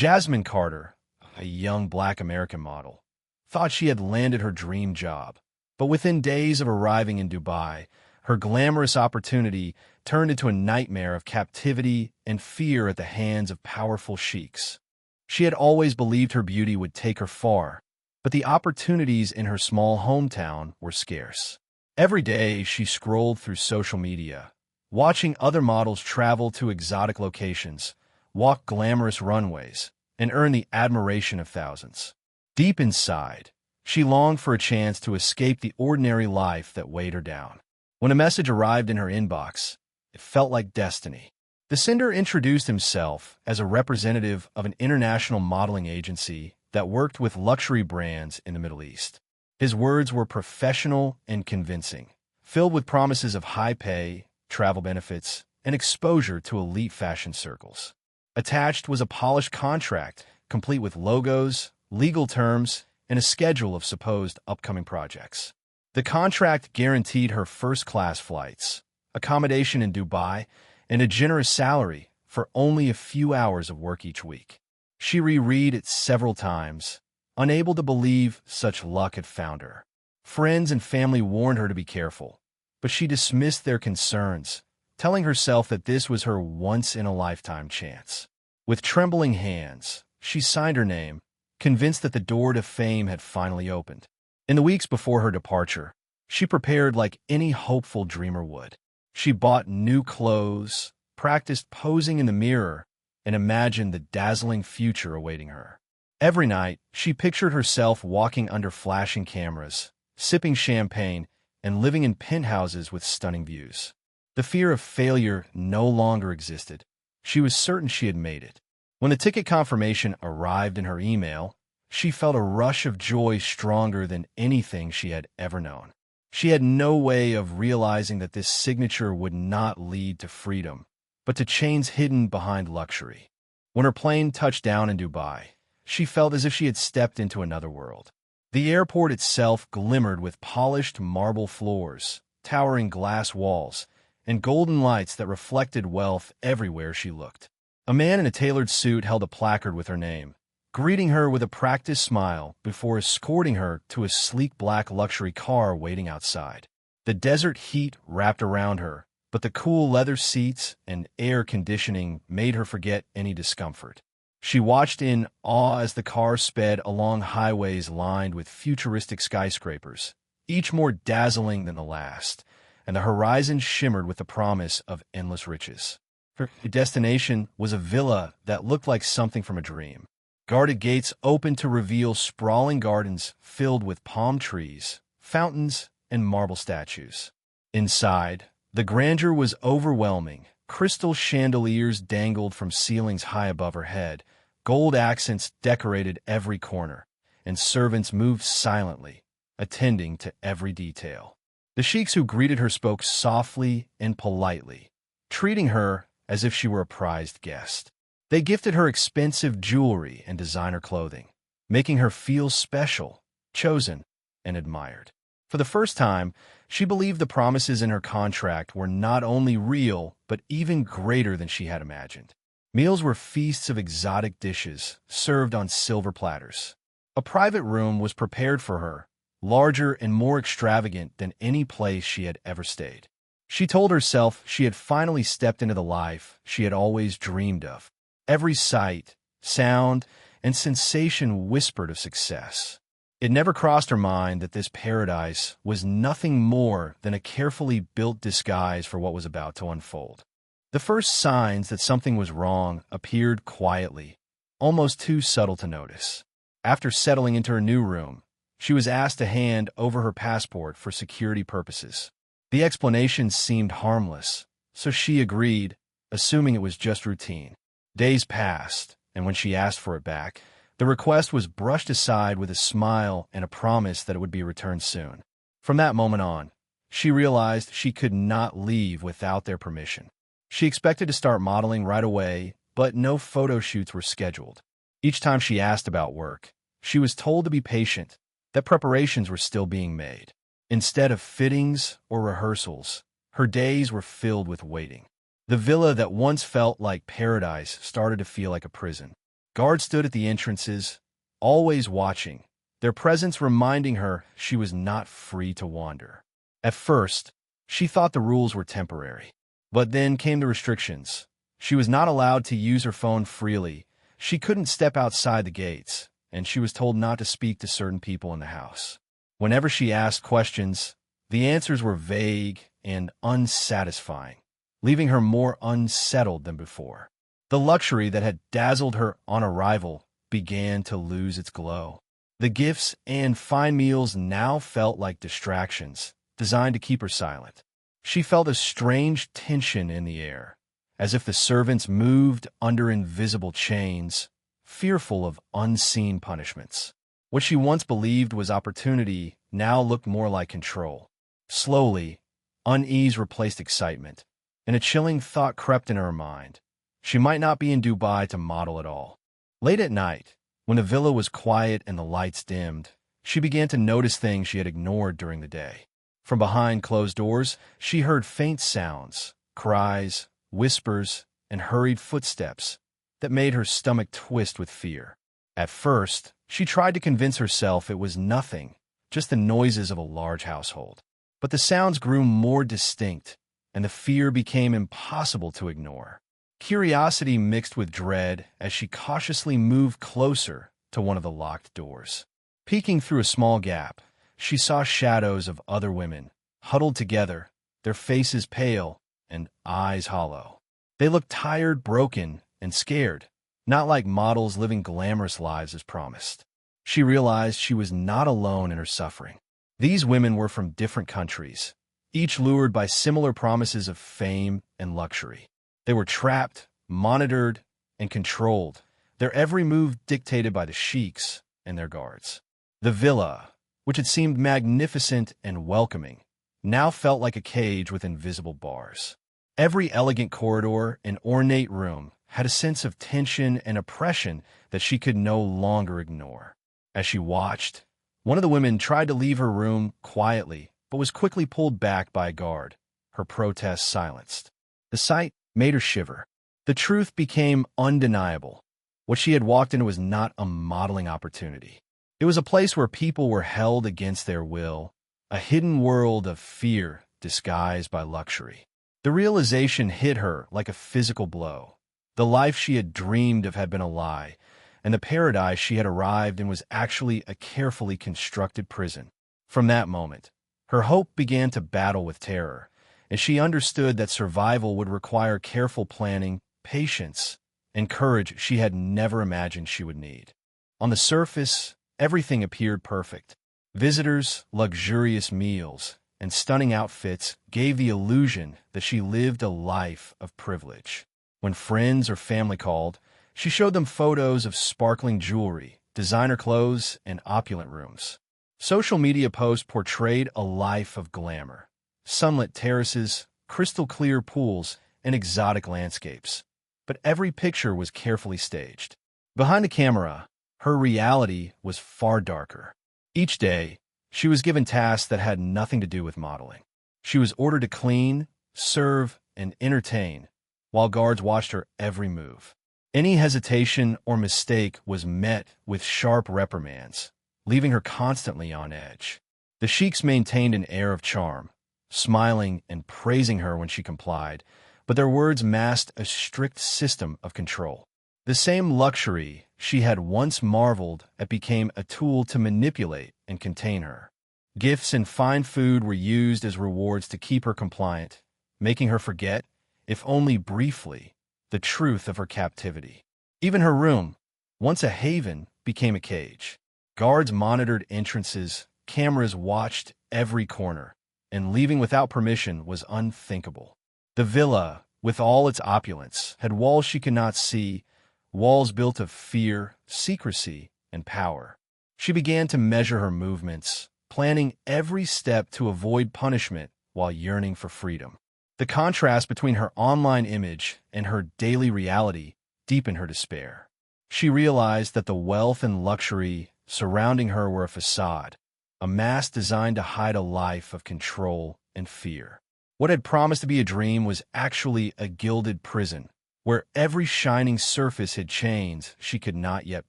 Jasmine Carter, a young black American model, thought she had landed her dream job. But within days of arriving in Dubai, her glamorous opportunity turned into a nightmare of captivity and fear at the hands of powerful sheiks. She had always believed her beauty would take her far, but the opportunities in her small hometown were scarce. Every day she scrolled through social media, watching other models travel to exotic locations, walk glamorous runways, and earn the admiration of thousands. Deep inside, she longed for a chance to escape the ordinary life that weighed her down. When a message arrived in her inbox, it felt like destiny. The sender introduced himself as a representative of an international modeling agency that worked with luxury brands in the Middle East. His words were professional and convincing, filled with promises of high pay, travel benefits, and exposure to elite fashion circles. Attached was a polished contract, complete with logos, legal terms, and a schedule of supposed upcoming projects. The contract guaranteed her first-class flights, accommodation in Dubai, and a generous salary for only a few hours of work each week. She reread it several times, unable to believe such luck had found her. Friends and family warned her to be careful, but she dismissed their concerns, telling herself that this was her once-in-a-lifetime chance. With trembling hands, she signed her name, convinced that the door to fame had finally opened. In the weeks before her departure, she prepared like any hopeful dreamer would. She bought new clothes, practiced posing in the mirror, and imagined the dazzling future awaiting her. Every night, she pictured herself walking under flashing cameras, sipping champagne, and living in penthouses with stunning views. The fear of failure no longer existed. She was certain she had made it. When the ticket confirmation arrived in her email, she felt a rush of joy stronger than anything she had ever known. She had no way of realizing that this signature would not lead to freedom, but to chains hidden behind luxury. When her plane touched down in Dubai, she felt as if she had stepped into another world. The airport itself glimmered with polished marble floors, towering glass walls, and golden lights that reflected wealth everywhere she looked. A man in a tailored suit held a placard with her name, greeting her with a practiced smile before escorting her to a sleek black luxury car waiting outside. The desert heat wrapped around her, but the cool leather seats and air conditioning made her forget any discomfort. She watched in awe as the car sped along highways lined with futuristic skyscrapers, each more dazzling than the last, and the horizon shimmered with the promise of endless riches. Her destination was a villa that looked like something from a dream. Guarded gates opened to reveal sprawling gardens filled with palm trees, fountains, and marble statues. Inside, the grandeur was overwhelming. Crystal chandeliers dangled from ceilings high above her head, gold accents decorated every corner, and servants moved silently, attending to every detail. The sheikhs who greeted her spoke softly and politely, treating her as if she were a prized guest. They gifted her expensive jewelry and designer clothing, making her feel special, chosen, and admired. For the first time, she believed the promises in her contract were not only real, but even greater than she had imagined. Meals were feasts of exotic dishes, served on silver platters. A private room was prepared for her, larger and more extravagant than any place she had ever stayed. She told herself she had finally stepped into the life she had always dreamed of. Every sight, sound, and sensation whispered of success. It never crossed her mind that this paradise was nothing more than a carefully built disguise for what was about to unfold. The first signs that something was wrong appeared quietly, almost too subtle to notice. After settling into her new room, she was asked to hand over her passport for security purposes. The explanation seemed harmless, so she agreed, assuming it was just routine. Days passed, and when she asked for it back, the request was brushed aside with a smile and a promise that it would be returned soon. From that moment on, she realized she could not leave without their permission. She expected to start modeling right away, but no photo shoots were scheduled. Each time she asked about work, she was told to be patient, that preparations were still being made. Instead of fittings or rehearsals, her days were filled with waiting. The villa that once felt like paradise started to feel like a prison. Guards stood at the entrances, always watching, their presence reminding her she was not free to wander. At first, she thought the rules were temporary. But then came the restrictions. She was not allowed to use her phone freely, she couldn't step outside the gates, and she was told not to speak to certain people in the house. Whenever she asked questions, the answers were vague and unsatisfying, leaving her more unsettled than before. The luxury that had dazzled her on arrival began to lose its glow. The gifts and fine meals now felt like distractions, designed to keep her silent. She felt a strange tension in the air, as if the servants moved under invisible chains, fearful of unseen punishments. What she once believed was opportunity now looked more like control. Slowly, unease replaced excitement, and a chilling thought crept in her mind. She might not be in Dubai to model at all. Late at night, when the villa was quiet and the lights dimmed, she began to notice things she had ignored during the day. From behind closed doors, she heard faint sounds, cries, whispers, and hurried footsteps that made her stomach twist with fear. At first, she tried to convince herself it was nothing, just the noises of a large household. But the sounds grew more distinct, and the fear became impossible to ignore. Curiosity mixed with dread as she cautiously moved closer to one of the locked doors. Peeking through a small gap, she saw shadows of other women, huddled together, their faces pale and eyes hollow. They looked tired, broken, and scared, not like models living glamorous lives as promised. She realized she was not alone in her suffering. These women were from different countries, each lured by similar promises of fame and luxury. They were trapped, monitored, and controlled, their every move dictated by the Sheikhs and their guards. The villa, which had seemed magnificent and welcoming, now felt like a cage with invisible bars. Every elegant corridor and ornate room had a sense of tension and oppression that she could no longer ignore. As she watched, one of the women tried to leave her room quietly, but was quickly pulled back by a guard, her protest silenced. The sight made her shiver. The truth became undeniable. What she had walked into was not a modeling opportunity. It was a place where people were held against their will, a hidden world of fear disguised by luxury. The realization hit her like a physical blow. The life she had dreamed of had been a lie, and the paradise she had arrived in was actually a carefully constructed prison. From that moment, her hope began to battle with terror, and she understood that survival would require careful planning, patience, and courage she had never imagined she would need. On the surface, everything appeared perfect. Visitors, luxurious meals, and stunning outfits gave the illusion that she lived a life of privilege. When friends or family called, she showed them photos of sparkling jewelry, designer clothes, and opulent rooms. Social media posts portrayed a life of glamour. Sunlit terraces, crystal-clear pools, and exotic landscapes. But every picture was carefully staged. Behind the camera, her reality was far darker. Each day, she was given tasks that had nothing to do with modeling. She was ordered to clean, serve, and entertain, while guards watched her every move. Any hesitation or mistake was met with sharp reprimands, leaving her constantly on edge. The Sheikhs maintained an air of charm, smiling and praising her when she complied, but their words masked a strict system of control. The same luxury she had once marveled at became a tool to manipulate and contain her. Gifts and fine food were used as rewards to keep her compliant, making her forget, if only briefly, the truth of her captivity. Even her room, once a haven, became a cage. Guards monitored entrances, cameras watched every corner, and leaving without permission was unthinkable. The villa, with all its opulence, had walls she could not see, walls built of fear, secrecy, and power. She began to measure her movements, planning every step to avoid punishment while yearning for freedom. The contrast between her online image and her daily reality deepened her despair. She realized that the wealth and luxury surrounding her were a facade, a mask designed to hide a life of control and fear. What had promised to be a dream was actually a gilded prison, where every shining surface hid chains she could not yet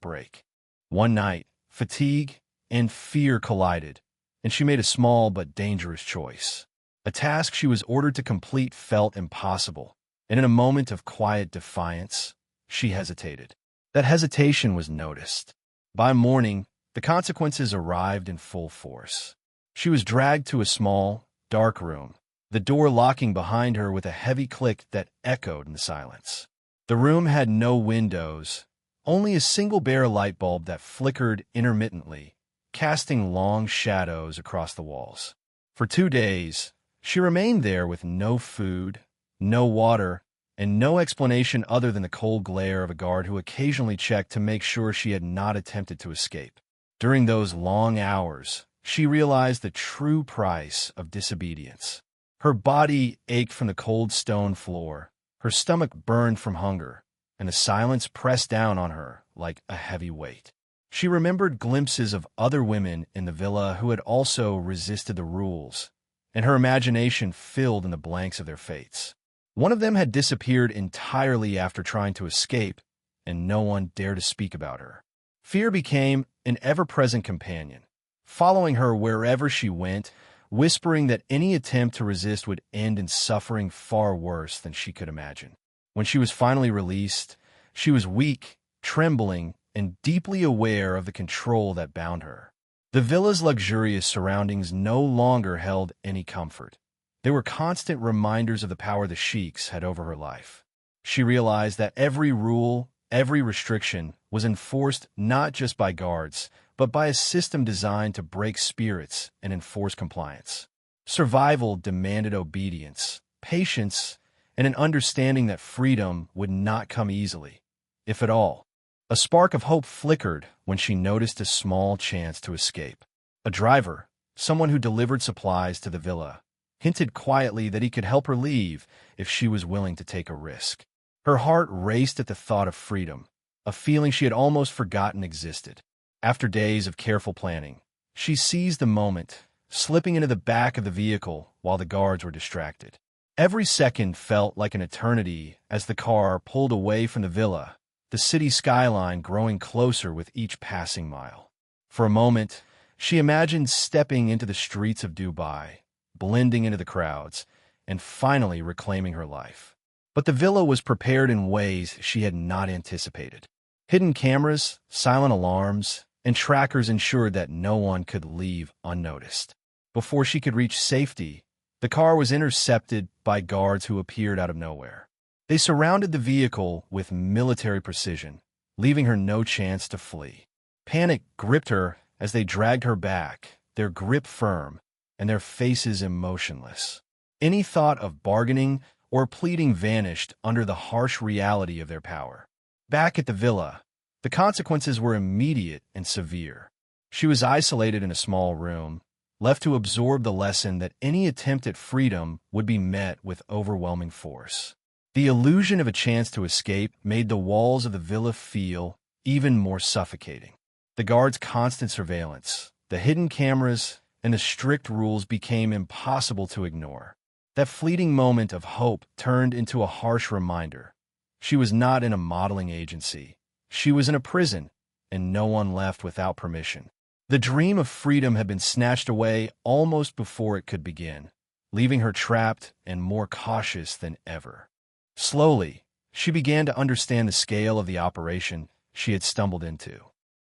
break. One night, fatigue and fear collided, and she made a small but dangerous choice. A task she was ordered to complete felt impossible, and in a moment of quiet defiance, she hesitated. That hesitation was noticed. By morning, the consequences arrived in full force. She was dragged to a small, dark room, the door locking behind her with a heavy click that echoed in the silence. The room had no windows, only a single bare light bulb that flickered intermittently, casting long shadows across the walls. For 2 days, she remained there with no food, no water, and no explanation other than the cold glare of a guard who occasionally checked to make sure she had not attempted to escape. During those long hours, she realized the true price of disobedience. Her body ached from the cold stone floor, her stomach burned from hunger, and the silence pressed down on her like a heavy weight. She remembered glimpses of other women in the villa who had also resisted the rules, and her imagination filled in the blanks of their fates. One of them had disappeared entirely after trying to escape, and no one dared to speak about her. Fear became an ever-present companion, following her wherever she went, whispering that any attempt to resist would end in suffering far worse than she could imagine. When she was finally released, she was weak, trembling, and deeply aware of the control that bound her. The villa's luxurious surroundings no longer held any comfort. They were constant reminders of the power the Sheikhs had over her life. She realized that every rule, every restriction, was enforced not just by guards, but by a system designed to break spirits and enforce compliance. Survival demanded obedience, patience, and an understanding that freedom would not come easily, if at all. A spark of hope flickered when she noticed a small chance to escape. A driver, someone who delivered supplies to the villa, hinted quietly that he could help her leave if she was willing to take a risk. Her heart raced at the thought of freedom, a feeling she had almost forgotten existed. After days of careful planning, she seized the moment, slipping into the back of the vehicle while the guards were distracted. Every second felt like an eternity as the car pulled away from the villa, the city skyline growing closer with each passing mile. For a moment, she imagined stepping into the streets of Dubai, blending into the crowds, and finally reclaiming her life. But the villa was prepared in ways she had not anticipated. Hidden cameras, silent alarms, and trackers ensured that no one could leave unnoticed. Before she could reach safety, the car was intercepted by guards who appeared out of nowhere. They surrounded the vehicle with military precision, leaving her no chance to flee. Panic gripped her as they dragged her back, their grip firm and their faces emotionless. Any thought of bargaining or pleading vanished under the harsh reality of their power. Back at the villa, the consequences were immediate and severe. She was isolated in a small room, left to absorb the lesson that any attempt at freedom would be met with overwhelming force. The illusion of a chance to escape made the walls of the villa feel even more suffocating. The guards' constant surveillance, the hidden cameras, and the strict rules became impossible to ignore. That fleeting moment of hope turned into a harsh reminder. She was not in a modeling agency. She was in a prison, and no one left without permission. The dream of freedom had been snatched away almost before it could begin, leaving her trapped and more cautious than ever. Slowly, she began to understand the scale of the operation she had stumbled into.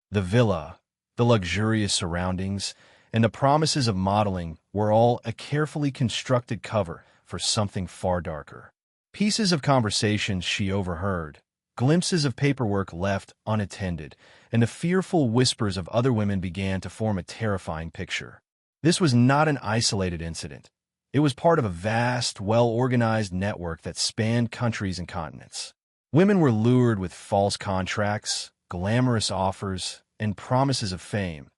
The villa, the luxurious surroundings, and the promises of modeling were all a carefully constructed cover for something far darker. Pieces of conversations she overheard, glimpses of paperwork left unattended, and the fearful whispers of other women began to form a terrifying picture. This was not an isolated incident. It was part of a vast, well-organized network that spanned countries and continents. Women were lured with false contracts, glamorous offers, and promises of fame,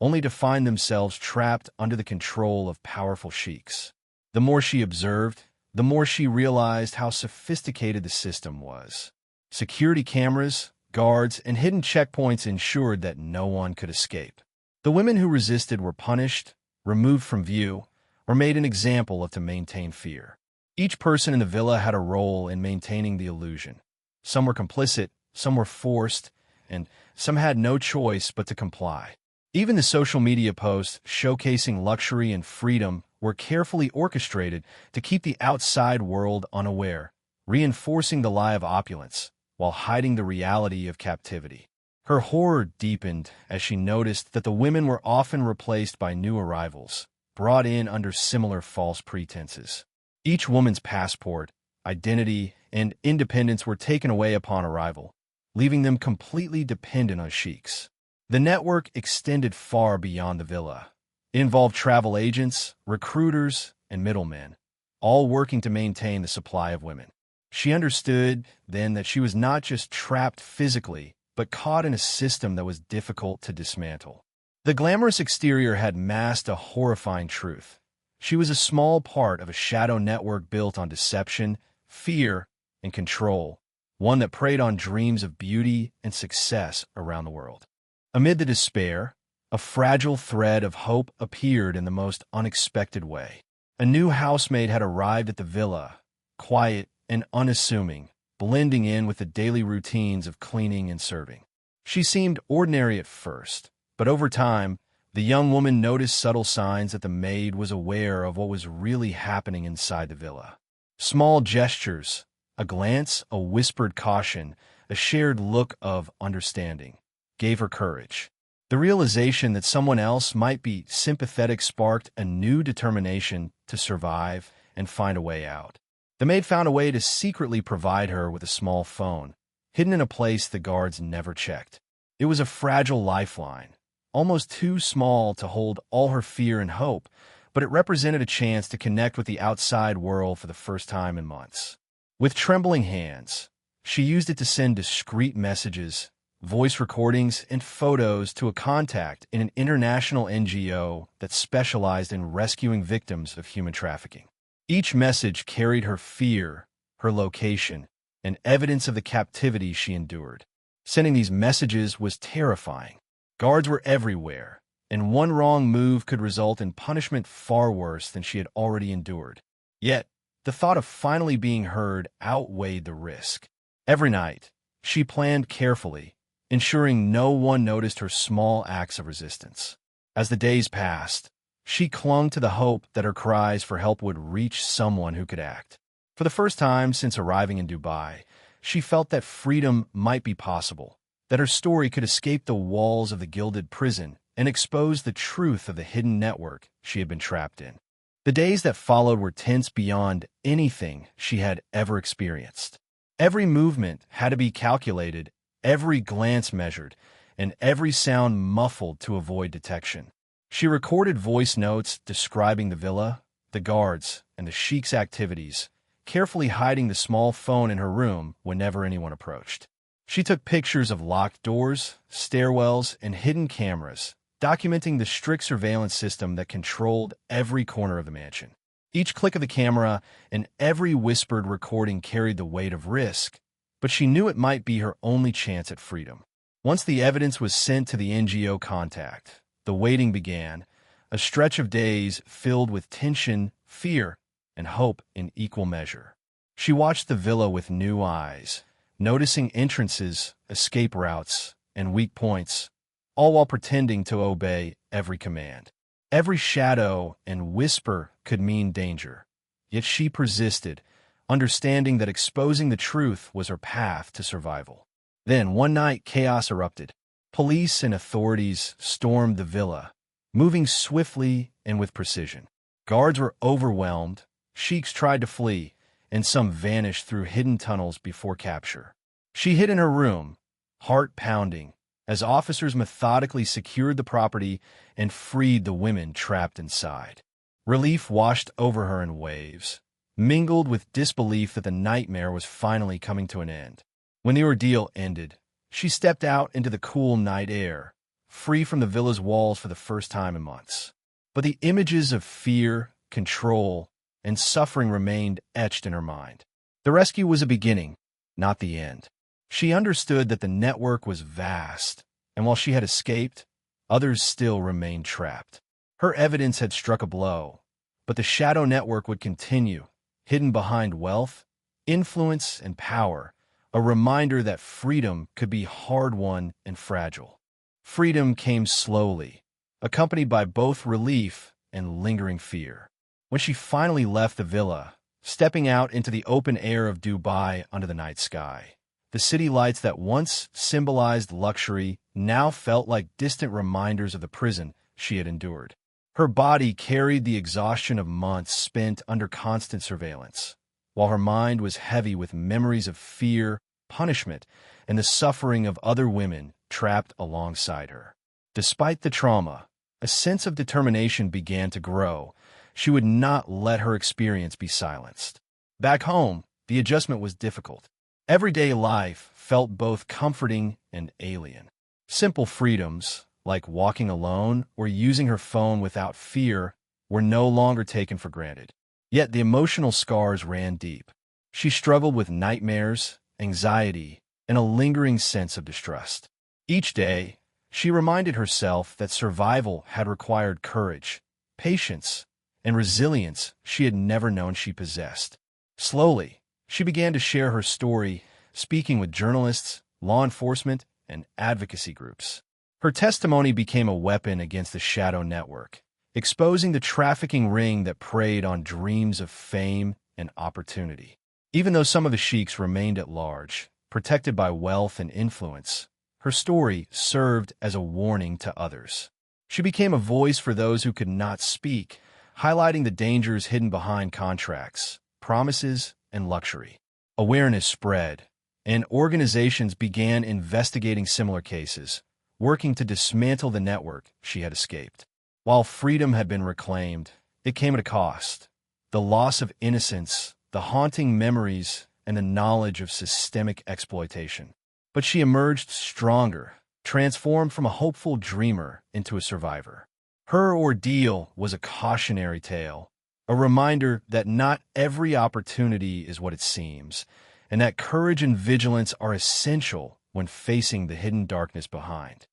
only to find themselves trapped under the control of powerful sheikhs. The more she observed, the more she realized how sophisticated the system was. Security cameras, guards, and hidden checkpoints ensured that no one could escape. The women who resisted were punished, removed from view, or made an example of to maintain fear. Each person in the villa had a role in maintaining the illusion. Some were complicit, some were forced, and some had no choice but to comply. Even the social media posts showcasing luxury and freedom were carefully orchestrated to keep the outside world unaware, reinforcing the lie of opulence while hiding the reality of captivity. Her horror deepened as she noticed that the women were often replaced by new arrivals, brought in under similar false pretenses. Each woman's passport, identity, and independence were taken away upon arrival, leaving them completely dependent on sheikhs. The network extended far beyond the villa. It involved travel agents, recruiters, and middlemen, all working to maintain the supply of women. She understood then that she was not just trapped physically, but caught in a system that was difficult to dismantle. The glamorous exterior had masked a horrifying truth. She was a small part of a shadow network built on deception, fear, and control, one that preyed on dreams of beauty and success around the world. Amid the despair, a fragile thread of hope appeared in the most unexpected way. A new housemaid had arrived at the villa, quiet and unassuming, blending in with the daily routines of cleaning and serving. She seemed ordinary at first, but over time, the young woman noticed subtle signs that the maid was aware of what was really happening inside the villa. Small gestures, a glance, a whispered caution, a shared look of understanding, gave her courage. The realization that someone else might be sympathetic sparked a new determination to survive and find a way out. The maid found a way to secretly provide her with a small phone, hidden in a place the guards never checked. It was a fragile lifeline, almost too small to hold all her fear and hope, but it represented a chance to connect with the outside world for the first time in months. With trembling hands, she used it to send discreet messages, voice recordings, and photos to a contact in an international NGO that specialized in rescuing victims of human trafficking. Each message carried her fear, her location, and evidence of the captivity she endured. Sending these messages was terrifying. Guards were everywhere, and one wrong move could result in punishment far worse than she had already endured. Yet, the thought of finally being heard outweighed the risk. Every night, she planned carefully, ensuring no one noticed her small acts of resistance. As the days passed, she clung to the hope that her cries for help would reach someone who could act. For the first time since arriving in Dubai, she felt that freedom might be possible, that her story could escape the walls of the Gilded prison and expose the truth of the hidden network she had been trapped in. The days that followed were tense beyond anything she had ever experienced. Every movement had to be calculated, every glance measured, and every sound muffled to avoid detection. She recorded voice notes describing the villa, the guards, and the Sheikh's activities, carefully hiding the small phone in her room whenever anyone approached. She took pictures of locked doors, stairwells, and hidden cameras, documenting the strict surveillance system that controlled every corner of the mansion. Each click of the camera and every whispered recording carried the weight of risk, but she knew it might be her only chance at freedom. Once the evidence was sent to the NGO contact, the waiting began, a stretch of days filled with tension, fear, and hope in equal measure. She watched the villa with new eyes, noticing entrances, escape routes, and weak points, all while pretending to obey every command. Every shadow and whisper could mean danger, yet she persisted, understanding that exposing the truth was her path to survival. Then, one night, chaos erupted. Police and authorities stormed the villa, moving swiftly and with precision. Guards were overwhelmed, sheikhs tried to flee, and some vanished through hidden tunnels before capture. She hid in her room, heart pounding, as officers methodically secured the property and freed the women trapped inside. Relief washed over her in waves, mingled with disbelief that the nightmare was finally coming to an end. When the ordeal ended, she stepped out into the cool night air, free from the villa's walls for the first time in months. But the images of fear, control, and suffering remained etched in her mind. The rescue was a beginning, not the end. She understood that the network was vast, and while she had escaped, others still remained trapped. Her evidence had struck a blow, but the shadow network would continue, hidden behind wealth, influence, and power, a reminder that freedom could be hard-won and fragile. Freedom came slowly, accompanied by both relief and lingering fear. When she finally left the villa, stepping out into the open air of Dubai under the night sky, the city lights that once symbolized luxury now felt like distant reminders of the prison she had endured. Her body carried the exhaustion of months spent under constant surveillance, while her mind was heavy with memories of fear, punishment, and the suffering of other women trapped alongside her. Despite the trauma, a sense of determination began to grow. She would not let her experience be silenced. Back home, the adjustment was difficult. Everyday life felt both comforting and alien. Simple freedoms, like walking alone or using her phone without fear, were no longer taken for granted. Yet the emotional scars ran deep. She struggled with nightmares, anxiety, and a lingering sense of distrust. Each day, she reminded herself that survival had required courage, patience, and resilience she had never known she possessed. Slowly, she began to share her story, speaking with journalists, law enforcement, and advocacy groups. Her testimony became a weapon against the shadow network, exposing the trafficking ring that preyed on dreams of fame and opportunity. Even though some of the sheiks remained at large, protected by wealth and influence, her story served as a warning to others. She became a voice for those who could not speak, highlighting the dangers hidden behind contracts, promises, and luxury. Awareness spread, and organizations began investigating similar cases, working to dismantle the network she had escaped. While freedom had been reclaimed, it came at a cost. The loss of innocence, the haunting memories, and the knowledge of systemic exploitation. But she emerged stronger, transformed from a hopeful dreamer into a survivor. Her ordeal was a cautionary tale, a reminder that not every opportunity is what it seems, and that courage and vigilance are essential when facing the hidden darkness behind.